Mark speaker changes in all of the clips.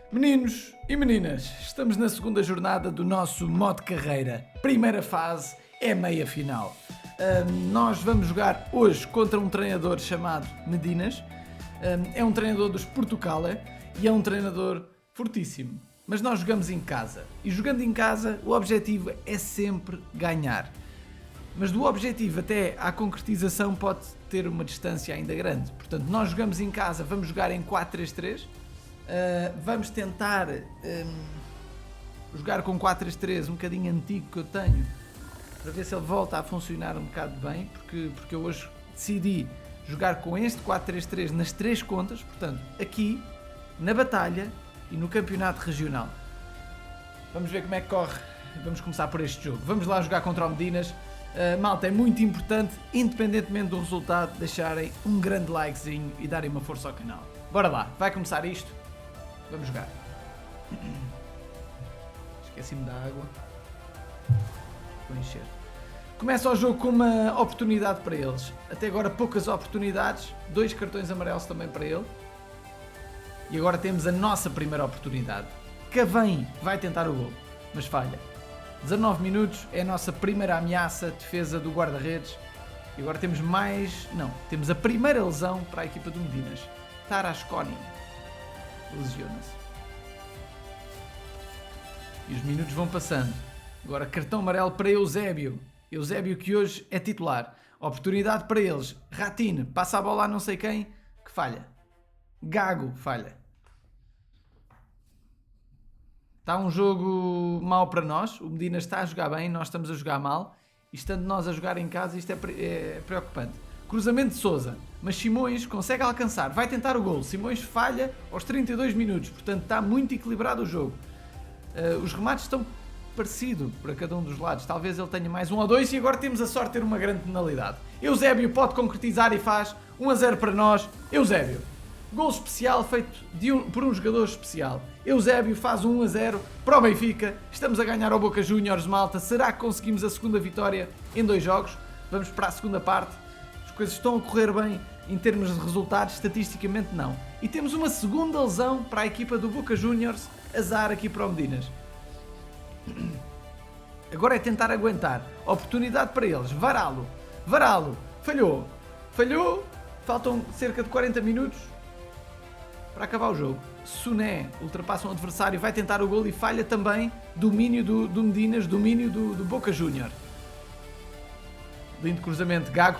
Speaker 1: Meninos e meninas, estamos na segunda jornada do nosso modo carreira. Primeira fase é meia final. Nós vamos jogar hoje contra um treinador chamado Medinas. É um treinador dos Portucala e é um treinador fortíssimo. Mas nós jogamos em casa. E jogando em casa, o objetivo é sempre ganhar. Mas do objetivo até à concretização pode ter uma distância ainda grande. Portanto, nós jogamos em casa, vamos jogar em 4-3-3. Vamos tentar jogar com 4-3-3, um bocadinho antigo que eu tenho, para ver se ele volta a funcionar um bocado bem, porque eu hoje decidi jogar com este 4-3-3 nas três contas, portanto, aqui, na batalha e no campeonato regional. Vamos ver como é que corre. Vamos começar por este jogo. Vamos lá jogar contra o Medinas. Malta, é muito importante, independentemente do resultado, deixarem um grande likezinho e darem uma força ao canal. Bora lá, vai começar isto. Vamos jogar. Esqueci-me da água. Vou encher. Começa o jogo com uma oportunidade para eles. Até agora poucas oportunidades. 2 cartões amarelos também para ele. E agora temos a nossa primeira oportunidade. Cavém vai tentar o gol, mas falha. 19 minutos é a nossa primeira ameaça, defesa do guarda-redes. E agora temos mais... Não, temos a primeira lesão para a equipa do Medinas. Tarasconi lesiona-se. E os minutos vão passando. Agora cartão amarelo para Eusébio. Eusébio que hoje é titular. Oportunidade para eles. Ratine passa a bola a não sei quem, que falha. Gago falha. Está um jogo mau para nós. O Medinas está a jogar bem, nós estamos a jogar mal. E estando nós a jogar em casa, isto é preocupante. Cruzamento de Sousa, mas Simões consegue alcançar, vai tentar o gol. Simões falha aos 32 minutos, portanto está muito equilibrado o jogo. Os remates estão parecidos para cada um dos lados, talvez ele tenha mais 1 ou 2 e agora temos a sorte de ter uma grande penalidade. Eusébio pode concretizar e faz 1-0 para nós. Eusébio, gol especial feito por um jogador especial. Eusébio faz 1-0 para o Benfica, estamos a ganhar ao Boca Juniors, malta. Será que conseguimos a segunda vitória em 2 jogos? Vamos para a segunda parte. Coisas estão a correr bem em termos de resultados, estatisticamente não. E temos uma segunda lesão para a equipa do Boca Juniors, azar aqui para o Medinas. Agora é tentar aguentar. Oportunidade para eles. Varalo, falhou, faltam cerca de 40 minutos para acabar o jogo. Suné ultrapassa um adversário, vai tentar o gol e falha também. Domínio do Medinas, domínio do Boca Juniors. Lindo cruzamento, Gago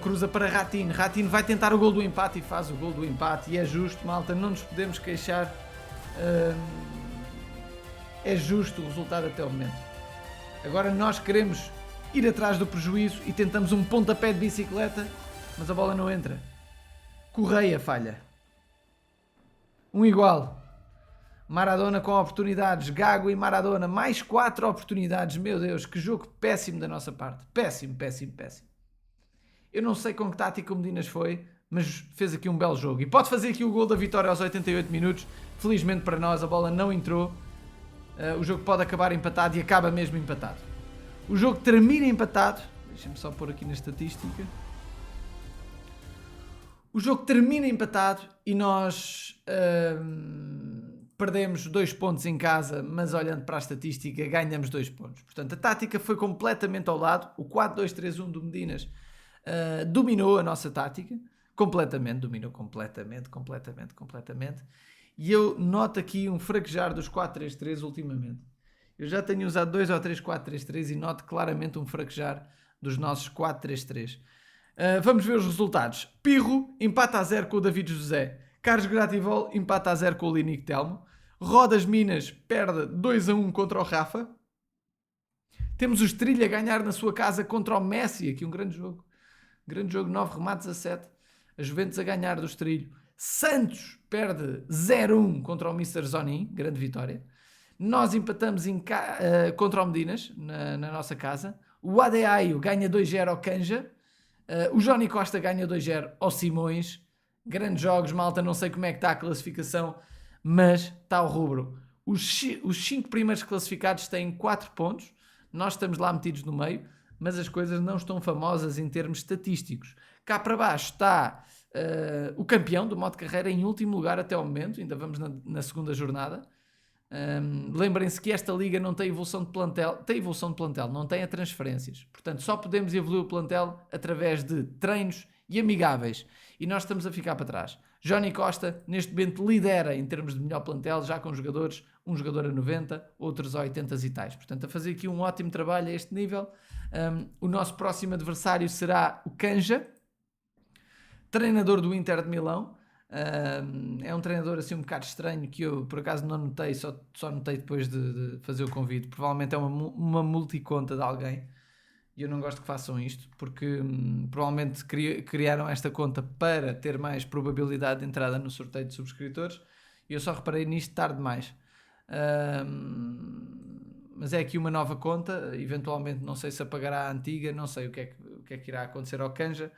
Speaker 1: cruza para Ratine. Ratine vai tentar o gol do empate e faz o gol do empate. E é justo, malta, não nos podemos queixar. É justo o resultado até o momento. Agora nós queremos ir atrás do prejuízo e tentamos um pontapé de bicicleta, mas a bola não entra. Correia falha. Um igual. Maradona com oportunidades, Gago e Maradona, mais 4 oportunidades, meu Deus, que jogo péssimo da nossa parte, péssimo. Eu não sei com que tática o Medinas foi, mas fez aqui um belo jogo, e pode fazer aqui o gol da vitória aos 88 minutos, felizmente para nós a bola não entrou, o jogo pode acabar empatado e acaba mesmo empatado. O jogo termina empatado, deixem-me só pôr aqui na estatística, o jogo termina empatado e nós... perdemos 2 pontos em casa, mas olhando para a estatística, ganhamos 2 pontos. Portanto, a tática foi completamente ao lado. O 4-2-3-1 do Medinas dominou a nossa tática. Dominou completamente. E eu noto aqui um fraquejar dos 4-3-3 ultimamente. Eu já tenho usado 2 ou 3 4-3-3 e noto claramente um fraquejar dos nossos 4-3-3. Vamos ver os resultados. Pirro empata a 0 com o David José. Carlos Grativol empata a 0 com o Linico Telmo. Rodas Minas perde 2-1 contra o Rafa. Temos o Estoril a ganhar na sua casa contra o Messi. Aqui um grande jogo. 9 remates a 7. A Juventus a ganhar do Estoril. Santos perde 0-1 contra o Mr. Zonin. Grande vitória. Nós empatamos contra o Medinas na nossa casa. O Adeaio ganha 2-0 ao Canja. O Johnny Costa ganha 2-0 ao Simões. Grandes jogos, malta, não sei como é que está a classificação, mas está ao rubro. Os 5 primeiros classificados têm 4 pontos, nós estamos lá metidos no meio, mas as coisas não estão famosas em termos estatísticos. Cá para baixo está o campeão do modo carreira em último lugar até ao momento, ainda vamos na segunda jornada. Lembrem-se que esta liga não tem evolução de plantel, não tem a transferências, portanto só podemos evoluir o plantel através de treinos e amigáveis, e nós estamos a ficar para trás. Johnny Costa neste momento lidera em termos de melhor plantel, já com jogadores, um jogador a 90, outros a 80 e tais, portanto a fazer aqui um ótimo trabalho a este nível. O nosso próximo adversário será o Canja, treinador do Inter de Milão. É um treinador assim um bocado estranho que eu por acaso não notei, só notei depois de fazer o convite. Provavelmente é uma multiconta de alguém e eu não gosto que façam isto porque provavelmente criaram esta conta para ter mais probabilidade de entrada no sorteio de subscritores e eu só reparei nisto tarde demais. Mas é aqui uma nova conta, eventualmente não sei se apagará a antiga, não sei o que é que irá acontecer ao Canja,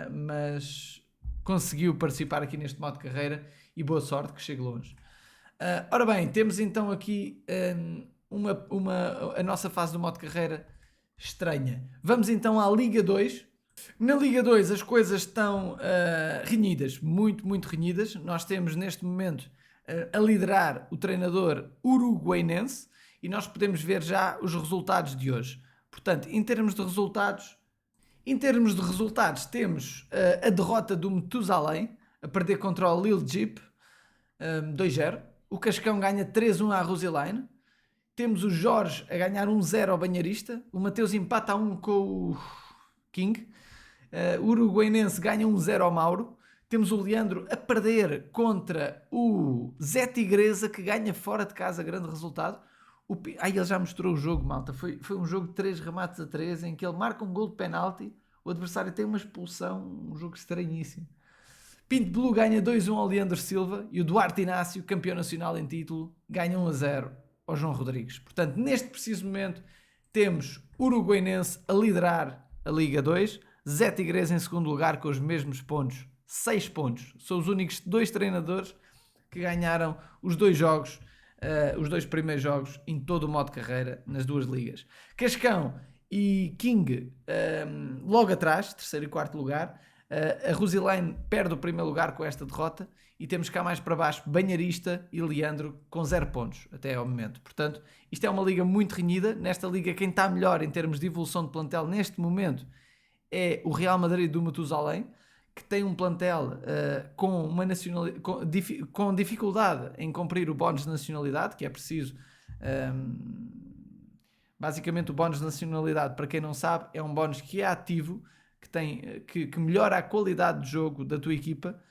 Speaker 1: mas conseguiu participar aqui neste modo de carreira e boa sorte que chegue longe. Ora bem, temos então aqui a nossa fase do modo de carreira estranha. Vamos então à Liga 2. Na Liga 2 as coisas estão renhidas, muito renhidas. Nós temos neste momento a liderar o treinador uruguainense e nós podemos ver já os resultados de hoje. Portanto, em termos de resultados temos a derrota do Metusalém a perder contra o Lille Jeep 2-0. O Cascão ganha 3-1 à Roseline. Temos o Jorge a ganhar 1-0 ao Banharista. O Mateus empata a 1 com o King. O Uruguainense ganha 1-0 ao Mauro. Temos o Leandro a perder contra o Zé Tigresa, que ganha fora de casa, grande resultado. Ele já mostrou o jogo, malta. Foi um jogo de 3 remates a 3, em que ele marca um gol de penalti, o adversário tem uma expulsão, um jogo estranhíssimo. Pinto Blue ganha 2-1 ao Leandro Silva e o Duarte Inácio, campeão nacional em título, ganha 1-0 ao João Rodrigues. Portanto, neste preciso momento, temos Uruguainense a liderar a Liga 2, Zé Tigresa em segundo lugar com os mesmos pontos, 6 pontos. São os únicos 2 treinadores que ganharam os 2 jogos, os 2 primeiros jogos em todo o modo de carreira nas 2 ligas. Cascão e King logo atrás, terceiro e quarto lugar. A Roseline perde o primeiro lugar com esta derrota e temos cá mais para baixo Banharista e Leandro com 0 pontos até ao momento. Portanto, isto é uma liga muito renhida. Nesta liga quem está melhor em termos de evolução de plantel neste momento é o Real Madrid do Matusalém, que tem um plantel com dificuldade em cumprir o bónus de nacionalidade, que é preciso... basicamente o bónus de nacionalidade, para quem não sabe, é um bónus que é ativo, que melhora a qualidade de jogo da tua equipa,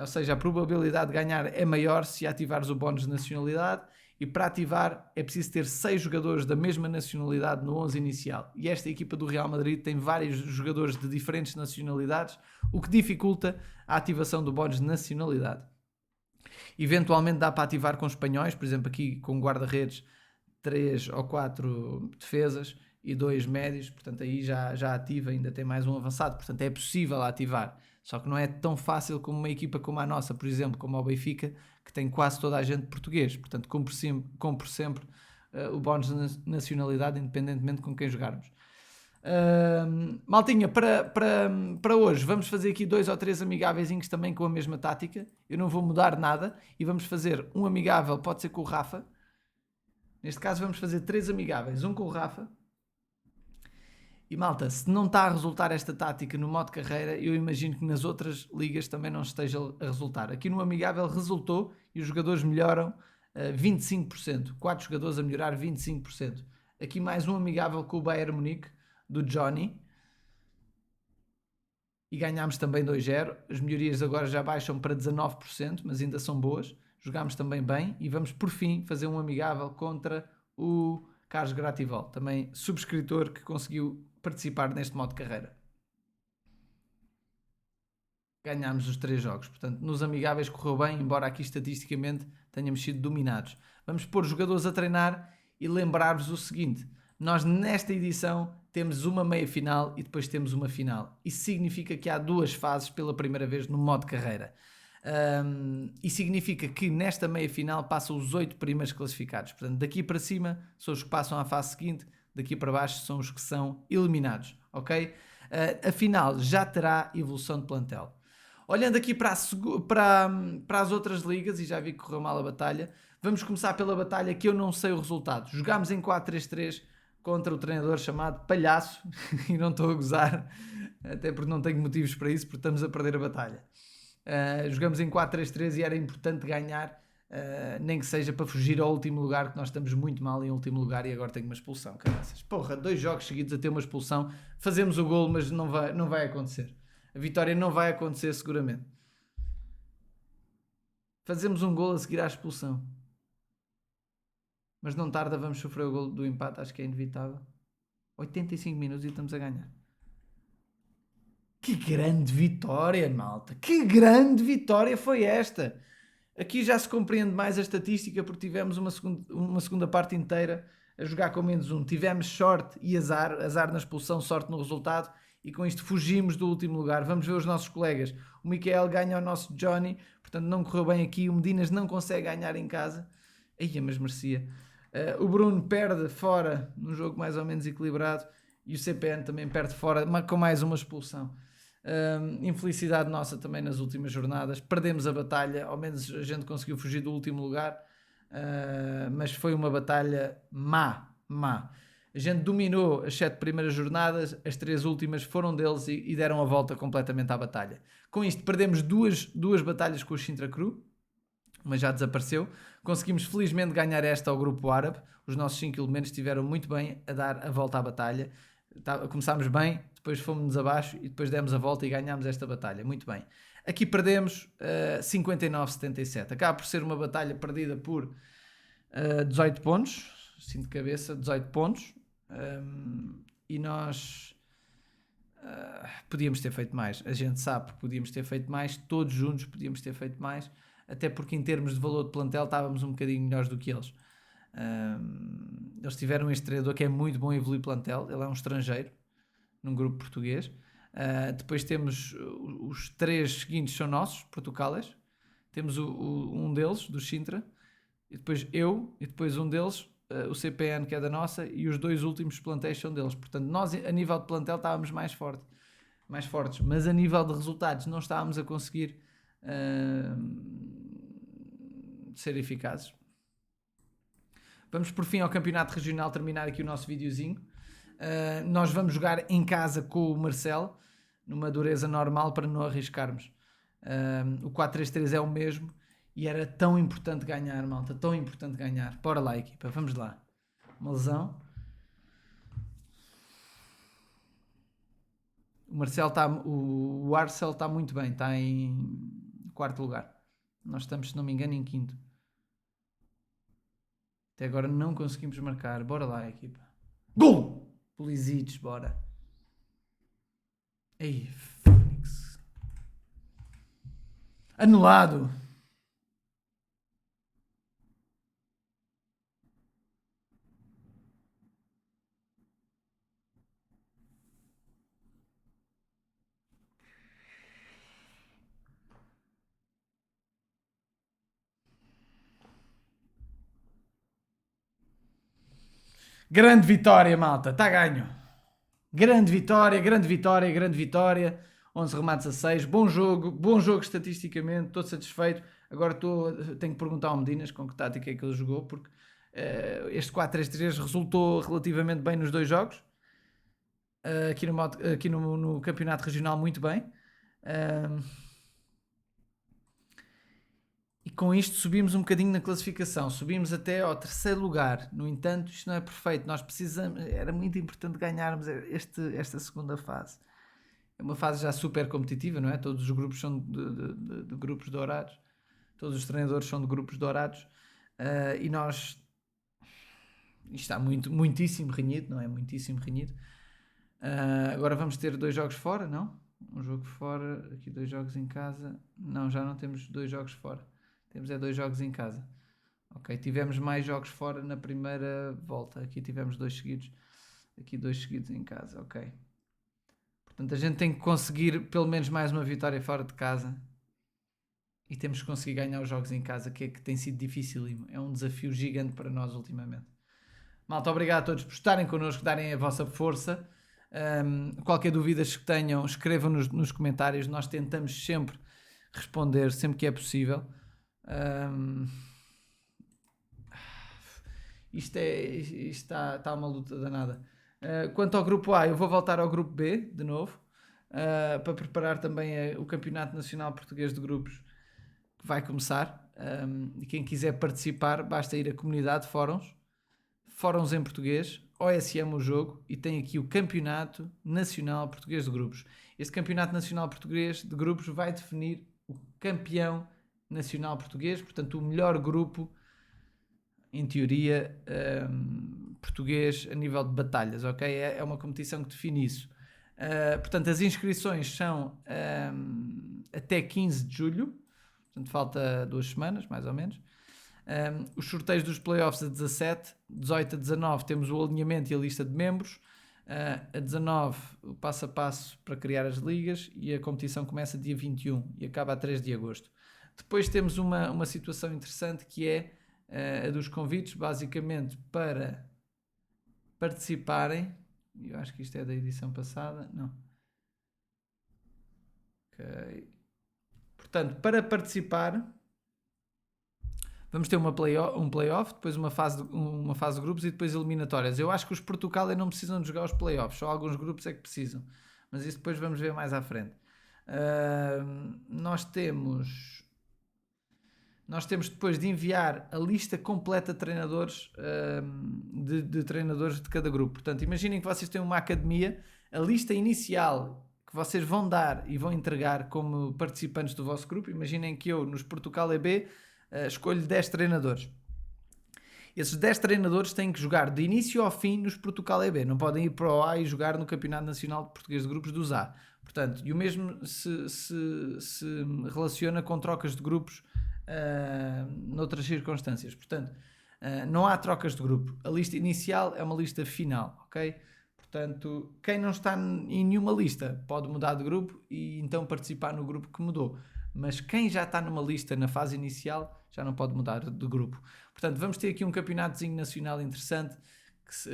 Speaker 1: ou seja, a probabilidade de ganhar é maior se ativares o bónus de nacionalidade, e para ativar é preciso ter 6 jogadores da mesma nacionalidade no 11 inicial. E esta equipa do Real Madrid tem vários jogadores de diferentes nacionalidades, o que dificulta a ativação do bónus de nacionalidade. Eventualmente dá para ativar com espanhóis, por exemplo aqui com guarda-redes, 3 ou 4 defesas e 2 médios, portanto aí já ativa, ainda tem mais um avançado, portanto é possível ativar, só que não é tão fácil como uma equipa como a nossa, por exemplo, como o Benfica, que tem quase toda a gente português, portanto compre sempre o bónus de nacionalidade, independentemente com quem jogarmos. Maltinha, para hoje vamos fazer aqui 2 ou 3 amigáveis também com a mesma tática, eu não vou mudar nada, e vamos fazer um amigável, pode ser com o Rafa. Neste caso vamos fazer 3 amigáveis, um com o Rafa. E malta, se não está a resultar esta tática no modo carreira, eu imagino que nas outras ligas também não esteja a resultar. Aqui no amigável resultou e os jogadores melhoram 25%. 4 jogadores a melhorar 25%. Aqui mais um amigável com o Bayern Munique, do Johnny. E ganhámos também 2-0. As melhorias agora já baixam para 19%, mas ainda são boas. Jogámos também bem e vamos por fim fazer um amigável contra o Carlos Grativol, também subscritor que conseguiu participar neste modo de carreira. Ganhámos os 3 jogos, portanto nos amigáveis correu bem, embora aqui estatisticamente tenhamos sido dominados. Vamos pôr jogadores a treinar e lembrar-vos o seguinte: nós nesta edição temos uma meia-final e depois temos uma final. Isso significa que há 2 fases pela primeira vez no modo de carreira. E significa que nesta meia-final passam os 8 primeiros classificados. Portanto, daqui para cima são os que passam à fase seguinte, daqui para baixo são os que são eliminados, ok? A final já terá evolução de plantel. Olhando aqui para as outras ligas, e já vi que correu mal a batalha, vamos começar pela batalha que eu não sei o resultado. Jogámos em 4-3-3 contra o treinador chamado Palhaço, e não estou a gozar, até porque não tenho motivos para isso, porque estamos a perder a batalha. Jogamos em 4-3-3 e era importante ganhar, nem que seja para fugir ao último lugar, que nós estamos muito mal em último lugar e agora tenho uma expulsão, caraças. Porra, 2 jogos seguidos a ter uma expulsão, fazemos o golo, mas não vai acontecer. A vitória não vai acontecer seguramente. Fazemos um golo a seguir à expulsão. Mas não tarda, vamos sofrer o golo do empate, acho que é inevitável. 85 minutos e estamos a ganhar. Que grande vitória, malta! Que grande vitória foi esta! Aqui já se compreende mais a estatística porque tivemos uma segunda parte inteira a jogar com -1. Tivemos sorte e azar na expulsão, sorte no resultado, e com isto fugimos do último lugar. Vamos ver os nossos colegas. O Miquel ganha ao nosso Johnny, portanto não correu bem aqui. O Medinas não consegue ganhar em casa. Eia, mas merecia. O Bruno perde fora num jogo mais ou menos equilibrado e o CPN também perde fora com mais uma expulsão. Infelicidade nossa também nas últimas jornadas, perdemos a batalha, ao menos a gente conseguiu fugir do último lugar, mas foi uma batalha má. A gente dominou as 7 primeiras jornadas, as 3 últimas foram deles e deram a volta completamente à batalha. Com isto perdemos duas batalhas com o Sintra Cru, mas já desapareceu. Conseguimos felizmente ganhar esta ao grupo árabe. Os nossos 5 elementos estiveram muito bem a dar a volta à batalha. Começámos bem, depois fomos abaixo e depois demos a volta e ganhámos esta batalha. Muito bem. Aqui perdemos 59-77. Acaba por ser uma batalha perdida por 18 pontos. Assim de cabeça, 18 pontos. E nós podíamos ter feito mais. A gente sabe que podíamos ter feito mais. Todos juntos podíamos ter feito mais. Até porque em termos de valor de plantel estávamos um bocadinho melhores do que eles. Eles tiveram este treinador que é muito bom em evoluir plantel. Ele é um estrangeiro num grupo português. Depois temos os 3 seguintes são nossos, portucales. Temos um deles, do Sintra, e depois eu, e depois um deles, o CPN, que é da nossa, e os 2 últimos plantéis são deles. Portanto, nós a nível de plantel estávamos mais fortes, mas a nível de resultados não estávamos a conseguir ser eficazes. Vamos por fim ao campeonato regional terminar aqui o nosso videozinho. Nós vamos jogar em casa com o Marcelo, numa dureza normal para não arriscarmos. O 4-3-3 é o mesmo e era tão importante ganhar, malta, tão importante ganhar. Bora lá, equipa, vamos lá. Uma lesão. O Marcelo está, o Arcel está muito bem, está em 4º lugar. Nós estamos, se não me engano, em 5º. Até agora não conseguimos marcar. Bora lá, equipa. Gol! Pulisic, bora. Ei, Fónix. Anulado. Grande vitória, malta. Está ganho. Grande vitória. 11 remates a 6. Bom jogo estatisticamente. Estou satisfeito. Agora tenho que perguntar ao Medinas com que tática é que ele jogou, porque este 4-3-3 resultou relativamente bem nos 2 jogos. Aqui no campeonato regional, muito bem. E com isto subimos um bocadinho na classificação, subimos até ao 3º lugar. No entanto, isto não é perfeito, nós precisamos, era muito importante ganharmos esta segunda fase. É uma fase já super competitiva, não é? Todos os grupos são de grupos dourados, todos os treinadores são de grupos dourados, e nós, isto está muitíssimo renhido, não é? Muitíssimo renhido. Agora vamos ter 2 jogos fora, não? Um jogo fora, aqui 2 jogos em casa. Não, já não temos 2 jogos fora. Temos 2 jogos em casa. Ok, tivemos mais jogos fora na primeira volta. Aqui tivemos 2 seguidos. Aqui 2 seguidos em casa. Ok. Portanto, a gente tem que conseguir pelo menos mais uma vitória fora de casa. E temos que conseguir ganhar os jogos em casa, que tem sido dificílimo. É um desafio gigante para nós ultimamente. Malta, obrigado a todos por estarem connosco, darem a vossa força. Qualquer dúvida que tenham, escrevam nos comentários. Nós tentamos sempre responder sempre que é possível. Isto está uma luta danada. Quanto ao grupo A, eu vou voltar ao grupo B de novo, para preparar também o Campeonato Nacional Português de Grupos, que vai começar. E quem quiser participar, basta ir à comunidade Fóruns em Português, OSM o jogo, e tem aqui o Campeonato Nacional Português de Grupos. Este Campeonato Nacional Português de Grupos vai definir o campeão nacional português, portanto o melhor grupo, em teoria, português a nível de batalhas, ok? É uma competição que define isso. Portanto, as inscrições são até 15 de julho, portanto falta 2 semanas, mais ou menos. Os sorteios dos playoffs a 17, 18 a 19 temos o alinhamento e a lista de membros, a 19 o passo a passo para criar as ligas, e a competição começa dia 21 e acaba a 3 de agosto. Depois temos uma situação interessante, que é a dos convites, basicamente para participarem. Eu acho que isto é da edição passada, não. Ok. Portanto, para participar, vamos ter um playoff, depois uma fase de grupos e depois eliminatórias. Eu acho que os Portugal não precisam de jogar os playoffs, só alguns grupos é que precisam. Mas isso depois vamos ver mais à frente. Nós temos depois de enviar a lista completa de treinadores, de treinadores de cada grupo. Portanto, imaginem que vocês têm uma academia, a lista inicial que vocês vão dar e vão entregar como participantes do vosso grupo. Imaginem que eu, nos Portugal EB, escolho 10 treinadores. Esses 10 treinadores têm que jogar de início ao fim nos Portugal EB. Não podem ir para o A e jogar no Campeonato Nacional de Português de Grupos dos A. Portanto, e o mesmo se relaciona com trocas de grupos noutras circunstâncias. Portanto, não há trocas de grupo. A lista inicial é uma lista final, ok? Portanto, quem não está em nenhuma lista pode mudar de grupo e então participar no grupo que mudou. Mas quem já está numa lista na fase inicial já não pode mudar de grupo. Portanto, vamos ter aqui um campeonatozinho nacional interessante, que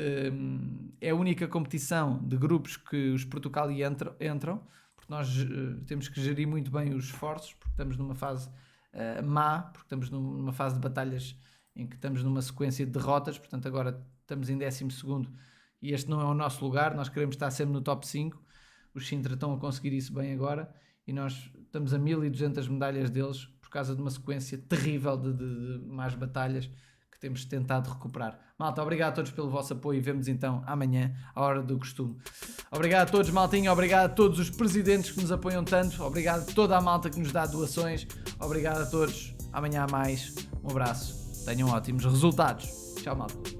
Speaker 1: é a única competição de grupos que os Portugal entram, porque nós temos que gerir muito bem os esforços, porque estamos numa fase má, porque estamos numa fase de batalhas em que estamos numa sequência de derrotas. Portanto, agora estamos em 12º e este não é o nosso lugar. Nós queremos estar sempre no top 5. Os Sintra estão a conseguir isso bem agora e nós estamos a 1200 medalhas deles por causa de uma sequência terrível de más batalhas que temos tentado recuperar. Malta, obrigado a todos pelo vosso apoio e vemos então amanhã à hora do costume. Obrigado a todos, maltinha, obrigado a todos os presidentes que nos apoiam tanto, obrigado a toda a malta que nos dá doações, obrigado a todos, amanhã há mais, um abraço, tenham ótimos resultados. Tchau, malta.